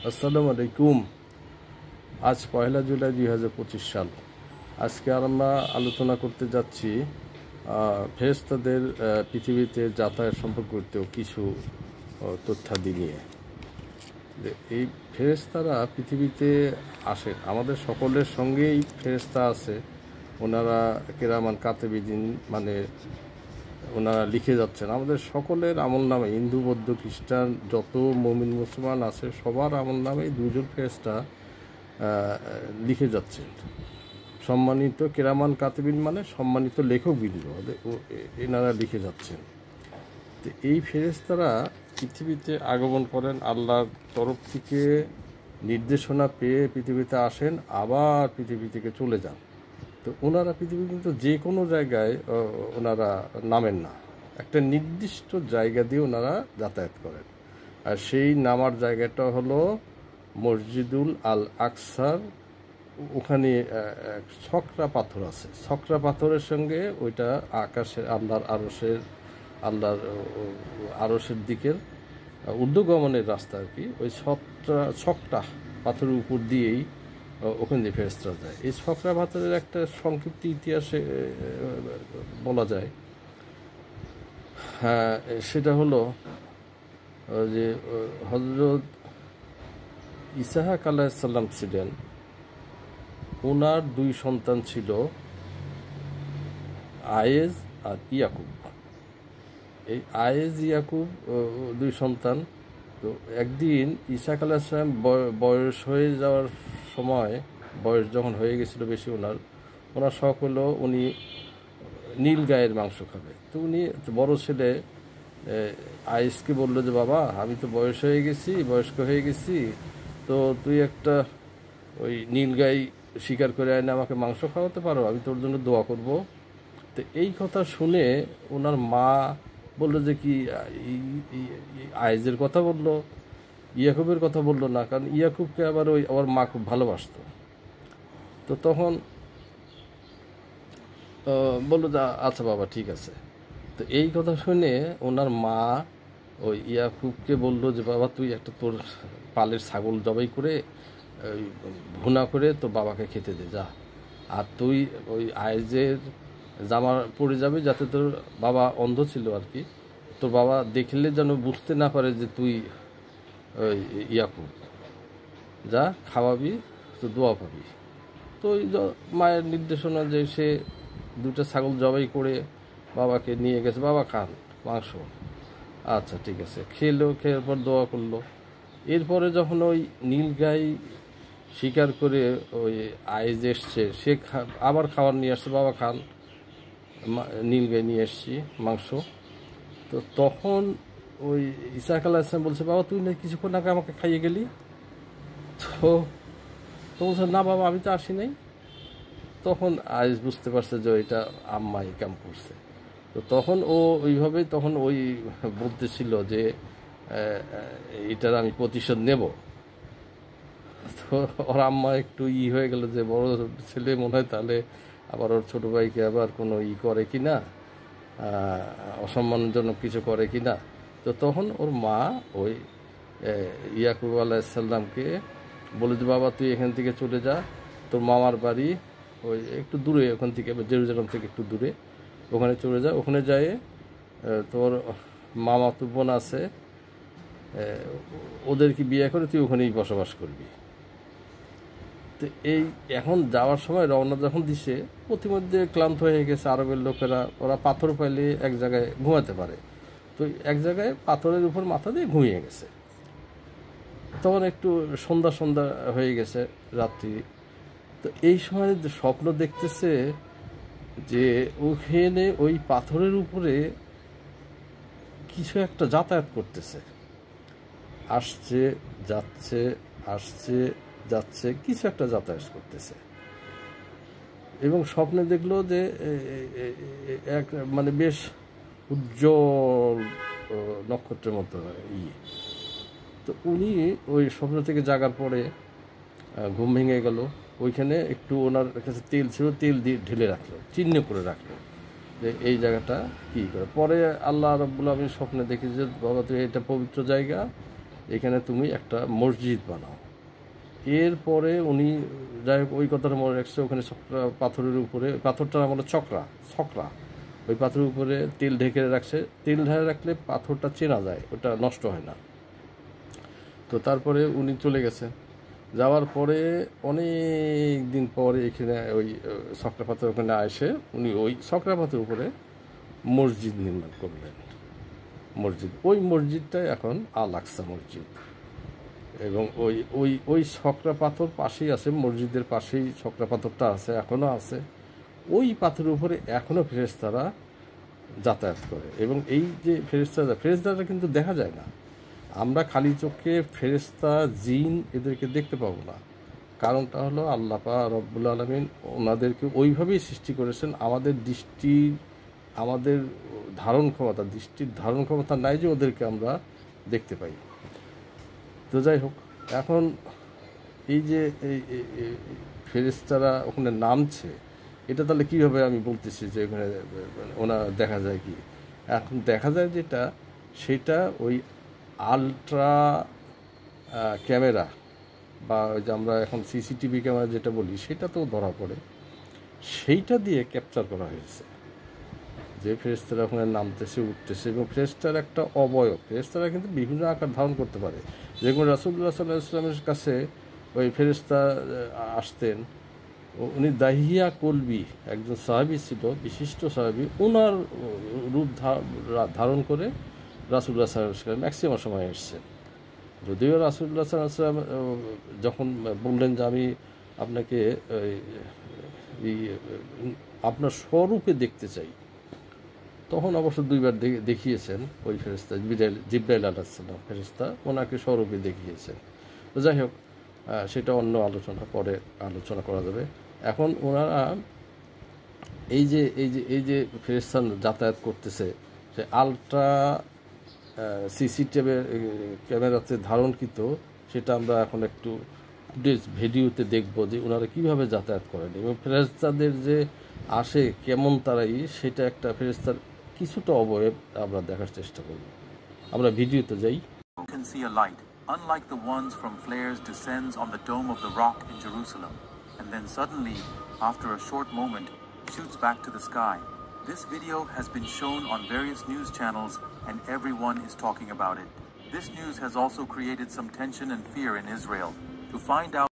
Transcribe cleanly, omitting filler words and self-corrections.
আসসালামু আলাইকুম। আজ 1 জুলাই 2025 সাল। আজকে আমরা আলোচনা করতে যাচ্ছি ফেরেশতাদের পৃথিবীতে যাতায়াত সম্পর্কিত কিছু তথ্যাদি নিয়ে। এই ফেরেশতারা পৃথিবীতে আসে, আমাদের সকলের সঙ্গেই ফেরেশতা আছে। ওনারা কেরামান কাতেবিন, মানে ওনারা লিখে যাচ্ছেন আমাদের সকলের আমল নামে। হিন্দু, বৌদ্ধ, খ্রিস্টান যত মুমিন মুসলমান আছে সবার আমল নামে দুজন ফেরেশতা লিখে যাচ্ছেন। সম্মানিত কেরামান কাতিবিন মানে সম্মানিত লেখকবৃন্দ, এনারা লিখে যাচ্ছেন। তো এই ফেরেশতারা পৃথিবীতে আগমন করেন, আল্লাহর তরফ থেকে নির্দেশনা পেয়ে পৃথিবীতে আসেন, আবার পৃথিবী থেকে চলে যান। তো ওনারা পৃথিবী কিন্তু যে কোনো জায়গায় ওনারা নামেন না, একটা নির্দিষ্ট জায়গা দিয়ে ওনারা যাতায়াত করেন। আর সেই নামার জায়গাটা হলো মসজিদুল আল আকসার। ওখানে ছকরা পাথর আছে, ছকরা পাথরের সঙ্গে ওইটা আকাশের আল্লাহর আরশের দিকের ঊর্ধ্বগমনের রাস্তা আর কি। ওই ছকটা পাথরের উপর দিয়েই ওখান দিয়ে ফেরেশতারা যায়। এই ছকরা পাথরের একটা সংক্ষিপ্ত ইতিহাসে বলা যায়। হ্যাঁ, সেটা হলো যে হযরত ইসহাক আলাইহিস সালাম ছিলেন, ওনার দুই সন্তান ছিল, আয়েজ আর ইয়াকুব। এই আয়েজ ইয়াকুব দুই সন্তান। তো একদিন ইসহাক আলাইহিস সালাম বয়স হয়ে যাওয়ার সময়, বয়স যখন হয়ে গেছিল বেশি, ওনার শখ হলো উনি নীল গায়ের মাংস খাবে। তো উনি বড় ছেলে আয়েজকে বললো যে, বাবা আমি তো বয়স্ক হয়ে গেছি, তো তুই একটা ওই নীল গাই শিকার করে আইনে আমাকে মাংস খাওয়াতে পারো, আমি তোর জন্য দোয়া করব। তো এই কথা শুনে ওনার মা বললো যে, কি আয়েজের কথা বললো, ইয়াকুবের কথা বললো না, কারণ ইয়াকুবকে আবার আমার মা খুব ভালোবাসতো। তো তখন বললো যে, আচ্ছা বাবা ঠিক আছে। তো এই কথা শুনে ওনার মা ওই ইয়াকুবকে বললো যে, বাবা তুই একটা তোর পালের ছাগল জবাই করে ওই ভুনা করে তোর বাবাকে খেতে দে যা, আর তুই ওই আয়েজের জামা পরে যাবে, যাতে তোর বাবা অন্ধ ছিল আর কি, তোর বাবা দেখলে যেন বুঝতে না পারে যে তুই ওই ইয়াকুব, যা খাওয়াবি তো দোয়া পাবি। তো ওই মায়ের নির্দেশনা যে সে দুটো ছাগল জবাই করে বাবাকে নিয়ে গেছে, বাবা খান মাংস। আচ্ছা ঠিক আছে, খেয়ে পর দোয়া করলো। এরপরে যখন ওই নীলগাই শিকার করে ওই আয়েজ এসছে, সে আবার খাবার নিয়ে আসছে, বাবা খান, নীলগাই নিয়ে এসছি মাংস। তো তখন ওই ইসহাক আলাইহিস সালাম বলছে, বাবা তুই না কিছুক্ষণ আগে আমাকে খাইয়ে গেলি। তো বলছে, না বাবা আমি তো আসি নাই। তখন আয়েজ বুঝতে পারছে যে এটা আম্মা এই কাম করছে। তো তখন ও ওইভাবেই তখন ওই বলতেছিল যে এটার আমি প্রতিশোধ নেব। তো ওর আম্মা একটু হয়ে গেল যে বড় ছেলে মনে হয় তাহলে আবার ওর ছোটো ভাইকে আবার কোনো করে কি না, অসম্মানজনক কিছু করে কি না। তো তখন ওর মা ওই ইয়াকুব আলাইহিস সালামকে বলে যে, বাবা তুই এখান থেকে চলে যা, তোর মামার বাড়ি ওই একটু দূরে, ওখান থেকে জেরুজালেম থেকে একটু দূরে, ওখানে চলে যা। ওখানে যায় তোর মামাতো বোন আছে, ওদেরকে বিয়ে করে তুই ওখানেই বসবাস করবি। তো এই এখন যাওয়ার সময় রওনা যখন দিছে, প্রতিমধ্যে ক্লান্ত হয়ে গেছে আরবের লোকেরা, ওরা পাথর পাইলে এক জায়গায় ঘুমাতে পারে। তো এক জায়গায় পাথরের উপর মাথা দিয়ে ঘুমিয়ে গেছে। তখন একটু সন্ধ্যা হয়ে গেছে, রাত্রি। তো এই সময় স্বপ্ন দেখতেছে যে ওখানে ওই পাথরের উপরে কিছু একটা যাতায়াত করতেছে, আসছে যাচ্ছে, আসছে যাচ্ছে, কিছু একটা যাতায়াত করতেছে। এবং স্বপ্নে দেখলো যে এক মানে বেশ উজ্জ্বল নক্ষত্রের মতো তো উনি ওই স্বপ্ন থেকে জাগার পরে ঘুম ভেঙে গেল। ওইখানে একটু ওনার কাছে তেল ছিল, তেল দিয়ে ঢেলে রাখলো, চিহ্ন করে রাখলো যে এই জায়গাটা কী করে। পরে আল্লাহ রাব্বুল আমিন স্বপ্নে দেখি যে, বাবা তুই এটা পবিত্র জায়গা, এখানে তুমি একটা মসজিদ বানাও। এরপরে উনি যাই হোক ওই কথাটা মনে রাখছে, ওখানে ছকরা পাথরের উপরে, পাথরটা আমরা ছকরা ওই পাথরের উপরে তেল ঢেকে রাখছে। তেল ঢেকে রাখলে পাথরটা চেনা যায়, ওটা নষ্ট হয় না। তো তারপরে উনি চলে গেছে, যাওয়ার পরে অনেক দিন পরে এখানে ওই ছকরা পাথর ওখানে এসে উনি ওই ছকরা পাথরের উপরে মসজিদ নির্মাণ করলেন। ওই মসজিদটাই এখন আল আকসা মসজিদ। এবং ওই ওই ওই ছকরা পাথর পাশেই আছে, মসজিদের পাশেই ছকরা পাথরটা আছে, এখনও আছে। ওই পাথরের উপরে এখনও ফেরেশতারা যাতায়াত করে। এবং এই যে ফেরেশতারা কিন্তু দেখা যায় না, আমরা খালি চোখে ফেরেশতা জিন এদেরকে দেখতে পাবো না। কারণটা হলো আল্লাহ পাক রব্বুল আলামিন ওনাদেরকে ওইভাবেই সৃষ্টি করেছেন। আমাদের দৃষ্টির দৃষ্টির ধারণ ক্ষমতা নাই যে ওদেরকে আমরা দেখতে পাই। তো যাই হোক, এখন এই যে ফেরেশতারা ওখানে নামছে, এটা তাহলে কীভাবে আমি বলতেছি যে ওখানে ওনা দেখা যায় কি? এখন দেখা যায় যেটা, সেটা ওই আলট্রা ক্যামেরা বা ওই যে আমরা এখন সিসিটিভি ক্যামেরা যেটা বলি, সেটা তো ধরা পড়ে, সেইটা দিয়ে ক্যাপচার করা হয়েছে যে ফেরেশতারা ওখানে নামতেছে উঠতেছে। এবং ফেরেশতার একটা অবয়ব, ফেরেশতারা কিন্তু বিভিন্ন আকার ধারণ করতে পারে। যেরকম রাসূলুল্লাহ সাল্লাল্লাহু আলাইহি ওয়াসাল্লামের কাছে ওই ফেরেশতা আসতেন, উনি দাহিয়া কলবি একজন সাহাবী ছিল, বিশিষ্ট সাহাবী, ওনার রূপ ধারণ করে রাসূলুল্লাহ সাল্লাল্লাহু আলাইহি ওয়াসাল্লাম ম্যাক্সিমাম সময় এসেছেন। যদিও রাসূলুল্লাহ সাল্লাল্লাহু আলাইহি ওয়াসাল্লাম যখন বললেন যে আমি আপনাকে আপনার স্বরূপে দেখতে চাই, তখন অবশ্য দুইবার দেখিয়েছেন ওই ফেরেশতা জিবরাইল আলাইহিস সালাম ফেরেশতা ওনাকে স্বরূপে দেখিয়েছেন। তো যাই হোক, সেটা অন্য পরে আলোচনা করা যাবে। এখন ওনারা এই যে ফেরেশতা যাতায়াত করতেছে, সে আলট্রা সিসিটিভি ক্যামেরাতে ধারণকৃত, সেটা আমরা এখন একটু ভিডিওতে দেখব যে ওনারা কীভাবে যাতায়াত করেন এবং ফেরেশতাদের যে আসে কেমন তারাই, সেটা একটা ফেরেশতার কিছুটা অবয়ব আমরা দেখার চেষ্টা করব। আমরা ভিডিওতে যাই। You can see a light, unlike the ones from flares, descends on the dome of the rock in Jerusalem, and then suddenly, after a short moment, shoots back to the sky. This video has been shown on various news channels, and everyone is talking about it. This news has also created some tension and fear in Israel. To find out